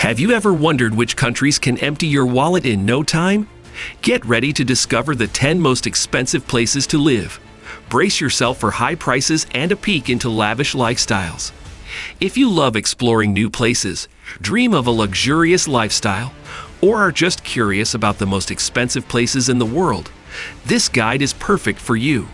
Have you ever wondered which countries can empty your wallet in no time? Get ready to discover the 10 most expensive places to live. Brace yourself for high prices and a peek into lavish lifestyles. If you love exploring new places, dream of a luxurious lifestyle, or are just curious about the most expensive places in the world, this guide is perfect for you.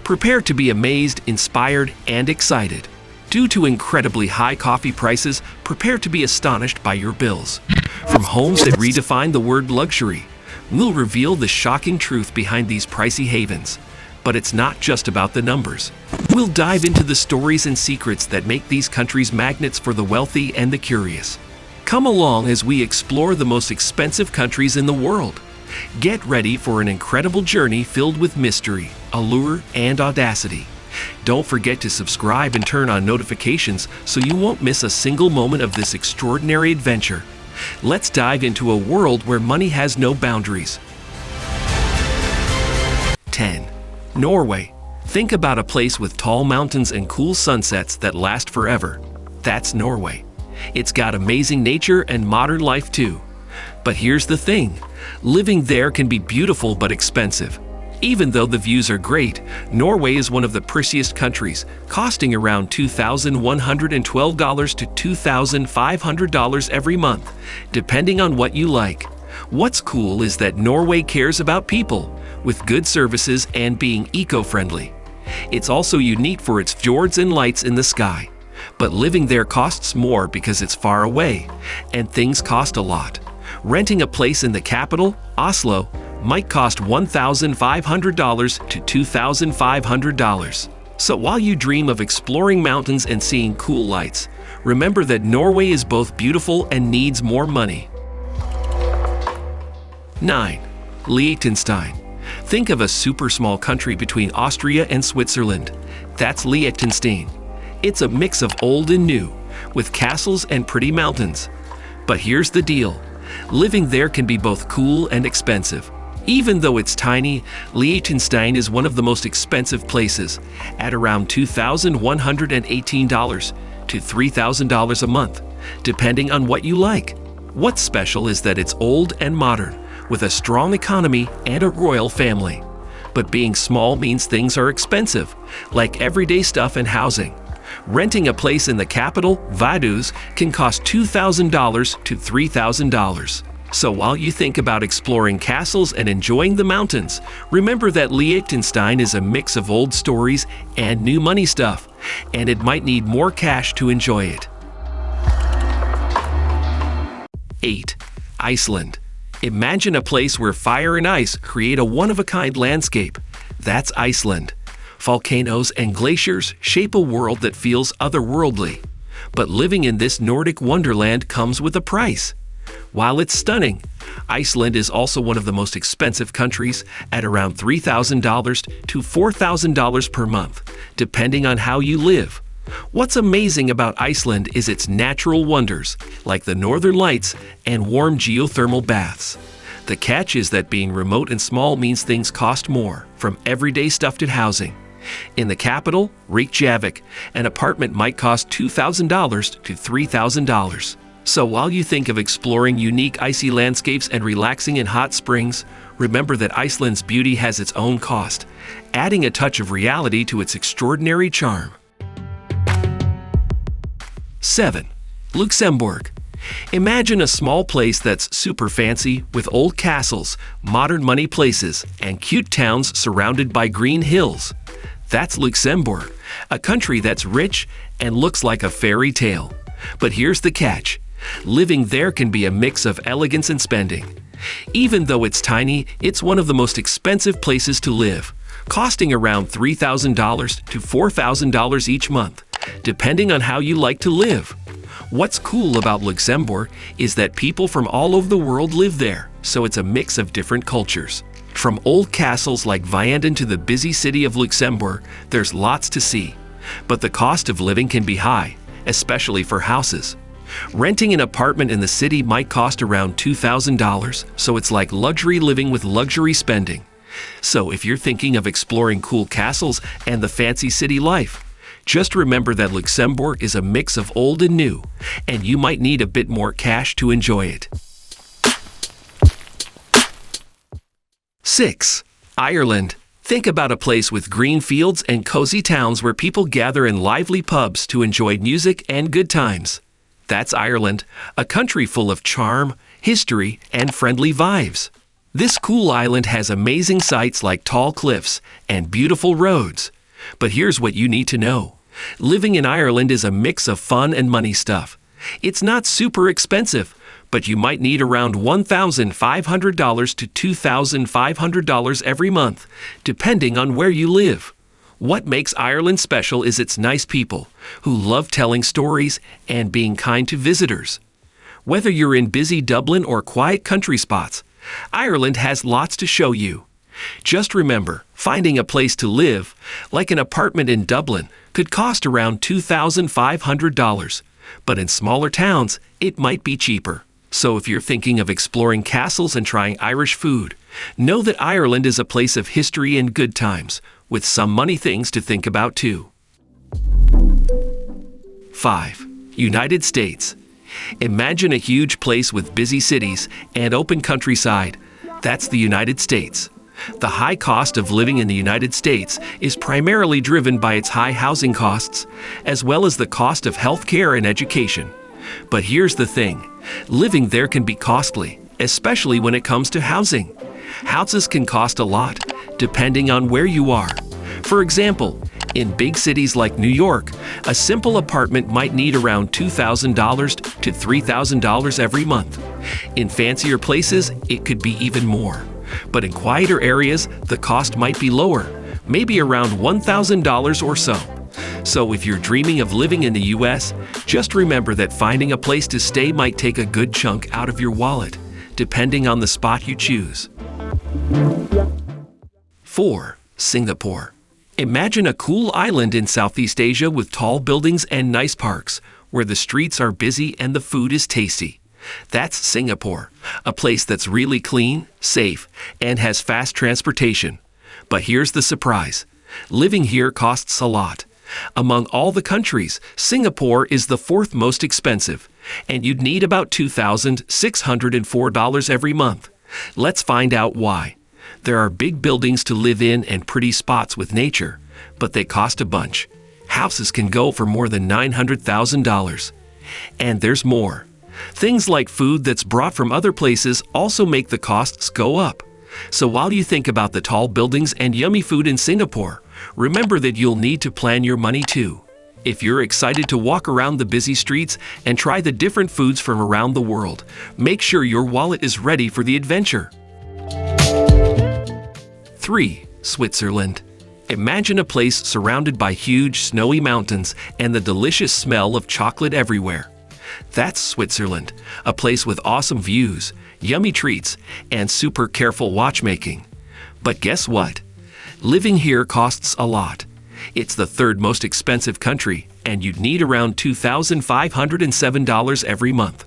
Prepare to be amazed, inspired, and excited. Due to incredibly high coffee prices, prepare to be astonished by your bills. From homes that redefine the word luxury, we'll reveal the shocking truth behind these pricey havens. But it's not just about the numbers. We'll dive into the stories and secrets that make these countries magnets for the wealthy and the curious. Come along as we explore the most expensive countries in the world. Get ready for an incredible journey filled with mystery, allure, and audacity. Don't forget to subscribe and turn on notifications so you won't miss a single moment of this extraordinary adventure. Let's dive into a world where money has no boundaries. 10. Norway. Think about a place with tall mountains and cool sunsets that last forever. That's Norway. It's got amazing nature and modern life too. But here's the thing, living there can be beautiful but expensive. Even though the views are great, Norway is one of the priciest countries, costing around $2,112 to $2,500 every month, depending on what you like. What's cool is that Norway cares about people, with good services and being eco-friendly. It's also unique for its fjords and lights in the sky. But living there costs more because it's far away, and things cost a lot. Renting a place in the capital, Oslo, might cost $1,500 to $2,500. So while you dream of exploring mountains and seeing cool lights, remember that Norway is both beautiful and needs more money. 9. Liechtenstein. Think of a super small country between Austria and Switzerland. That's Liechtenstein. It's a mix of old and new, with castles and pretty mountains. But here's the deal. Living there can be both cool and expensive. Even though it's tiny, Liechtenstein is one of the most expensive places, at around $2,118 to $3,000 a month, depending on what you like. What's special is that it's old and modern, with a strong economy and a royal family. But being small means things are expensive, like everyday stuff and housing. Renting a place in the capital, Vaduz, can cost $2,000 to $3,000. So while you think about exploring castles and enjoying the mountains, remember that Liechtenstein is a mix of old stories and new money stuff, and it might need more cash to enjoy it. 8. Iceland. Imagine a place where fire and ice create a one-of-a-kind landscape. That's Iceland. Volcanoes and glaciers shape a world that feels otherworldly. But living in this Nordic wonderland comes with a price. While it's stunning, Iceland is also one of the most expensive countries at around $3,000 to $4,000 per month, depending on how you live. What's amazing about Iceland is its natural wonders, like the northern lights and warm geothermal baths. The catch is that being remote and small means things cost more, from everyday stuff to housing. In the capital, Reykjavik, an apartment might cost $2,000 to $3,000. So while you think of exploring unique icy landscapes and relaxing in hot springs, remember that Iceland's beauty has its own cost, adding a touch of reality to its extraordinary charm. 7. Luxembourg. Imagine a small place that's super fancy with old castles, modern money places, and cute towns surrounded by green hills. That's Luxembourg, a country that's rich and looks like a fairy tale. But here's the catch. Living there can be a mix of elegance and spending. Even though it's tiny, it's one of the most expensive places to live, costing around $3,000 to $4,000 each month, depending on how you like to live. What's cool about Luxembourg is that people from all over the world live there, so it's a mix of different cultures. From old castles like Vianden to the busy city of Luxembourg, there's lots to see. But the cost of living can be high, especially for houses. Renting an apartment in the city might cost around $2,000, so it's like luxury living with luxury spending. So if you're thinking of exploring cool castles and the fancy city life, Just remember that Luxembourg is a mix of old and new, and you might need a bit more cash to enjoy it. 6. Ireland. Think about a place with green fields and cozy towns where people gather in lively pubs to enjoy music and good times. That's Ireland, a country full of charm, history, and friendly vibes. This cool island has amazing sights like tall cliffs and beautiful roads. But here's what you need to know. Living in Ireland is a mix of fun and money stuff. It's not super expensive, but you might need around $1,500 to $2,500 every month, depending on where you live. What makes Ireland special is its nice people, who love telling stories and being kind to visitors. Whether you're in busy Dublin or quiet country spots, Ireland has lots to show you. Just remember, finding a place to live, like an apartment in Dublin, could cost around $2,500, but in smaller towns, it might be cheaper. So if you're thinking of exploring castles and trying Irish food, know that Ireland is a place of history and good times, with some money things to think about too. 5. United States. Imagine a huge place with busy cities and open countryside. That's the United States. The high cost of living in the United States is primarily driven by its high housing costs, as well as the cost of health care and education. But here's the thing, living there can be costly, especially when it comes to housing. Houses can cost a lot, depending on where you are. For example, in big cities like New York, a simple apartment might need around $2,000 to $3,000 every month. In fancier places, it could be even more. But in quieter areas, the cost might be lower, maybe around $1,000 or so. So if you're dreaming of living in the US, just remember that finding a place to stay might take a good chunk out of your wallet, depending on the spot you choose. 4. Singapore. Imagine a cool island in Southeast Asia with tall buildings and nice parks, where the streets are busy and the food is tasty. That's Singapore, a place that's really clean, safe, and has fast transportation. But here's the surprise. Living here costs a lot. Among all the countries, Singapore is the 4th most expensive, and you'd need about $2,604 every month. Let's find out why. There are big buildings to live in and pretty spots with nature, but they cost a bunch. Houses can go for more than $900,000. And there's more. Things like food that's brought from other places also make the costs go up. So while you think about the tall buildings and yummy food in Singapore, remember that you'll need to plan your money too. If you're excited to walk around the busy streets and try the different foods from around the world, make sure your wallet is ready for the adventure. 3. Switzerland. Imagine a place surrounded by huge snowy mountains and the delicious smell of chocolate everywhere. That's Switzerland, a place with awesome views, yummy treats, and super careful watchmaking. But guess what? Living here costs a lot. It's the 3rd most expensive country, and you'd need around $2,507 every month.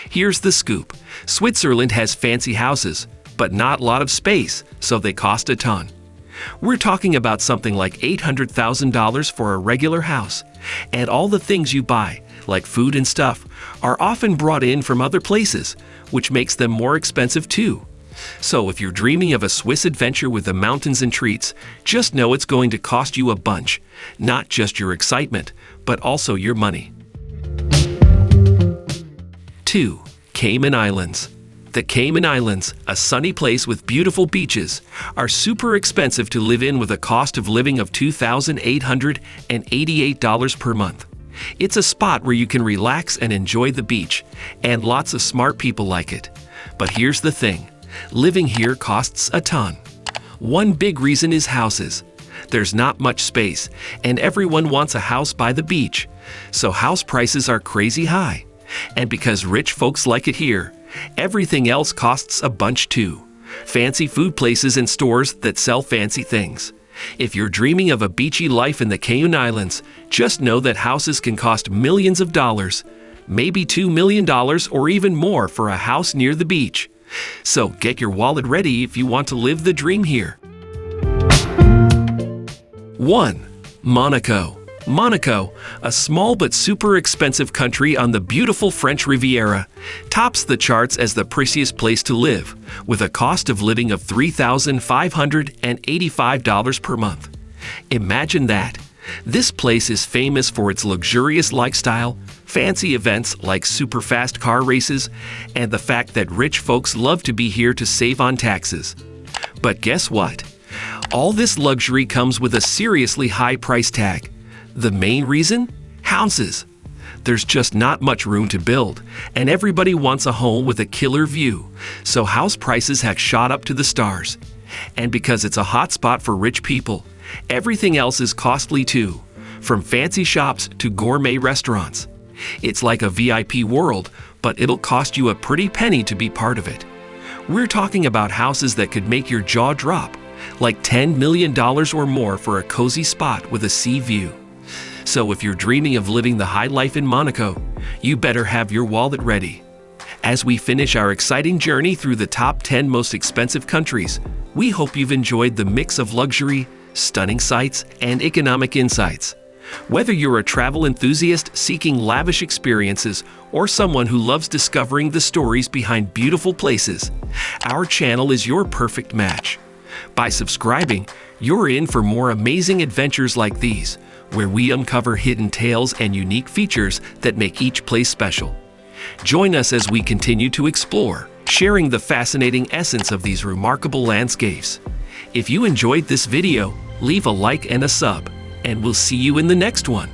Here's the scoop. Switzerland has fancy houses, but not a lot of space, so they cost a ton. We're talking about something like $800,000 for a regular house, and all the things you buy, like food and stuff, are often brought in from other places, which makes them more expensive too. So if you're dreaming of a Swiss adventure with the mountains and treats, just know it's going to cost you a bunch, not just your excitement, but also your money. 2. Cayman Islands. The Cayman Islands, a sunny place with beautiful beaches, are super expensive to live in with a cost of living of $2,888 per month. It's a spot where you can relax and enjoy the beach, and lots of smart people like it. But here's the thing, living here costs a ton. One big reason is houses. There's not much space, and everyone wants a house by the beach, so house prices are crazy high. And because rich folks like it here, everything else costs a bunch too. Fancy food places and stores that sell fancy things. If you're dreaming of a beachy life in the Cayman Islands, just know that houses can cost millions of dollars, maybe $2 million or even more for a house near the beach. So get your wallet ready if you want to live the dream here. 1. Monaco. Monaco, a small but super expensive country on the beautiful French Riviera, tops the charts as the priciest place to live, with a cost of living of $3,585 per month. Imagine that! This place is famous for its luxurious lifestyle, fancy events like super fast car races, and the fact that rich folks love to be here to save on taxes. But guess what? All this luxury comes with a seriously high price tag. The main reason? Houses. There's just not much room to build, and everybody wants a home with a killer view, so house prices have shot up to the stars. And because it's a hot spot for rich people, everything else is costly too, from fancy shops to gourmet restaurants. It's like a VIP world, but it'll cost you a pretty penny to be part of it. We're talking about houses that could make your jaw drop, like $10 million or more for a cozy spot with a sea view. So if you're dreaming of living the high life in Monaco, you better have your wallet ready. As we finish our exciting journey through the top 10 most expensive countries, we hope you've enjoyed the mix of luxury, stunning sights, and economic insights. Whether you're a travel enthusiast seeking lavish experiences or someone who loves discovering the stories behind beautiful places, our channel is your perfect match. By subscribing, you're in for more amazing adventures like these, where we uncover hidden tales and unique features that make each place special. Join us as we continue to explore, sharing the fascinating essence of these remarkable landscapes. If you enjoyed this video, leave a like and a sub, and we'll see you in the next one.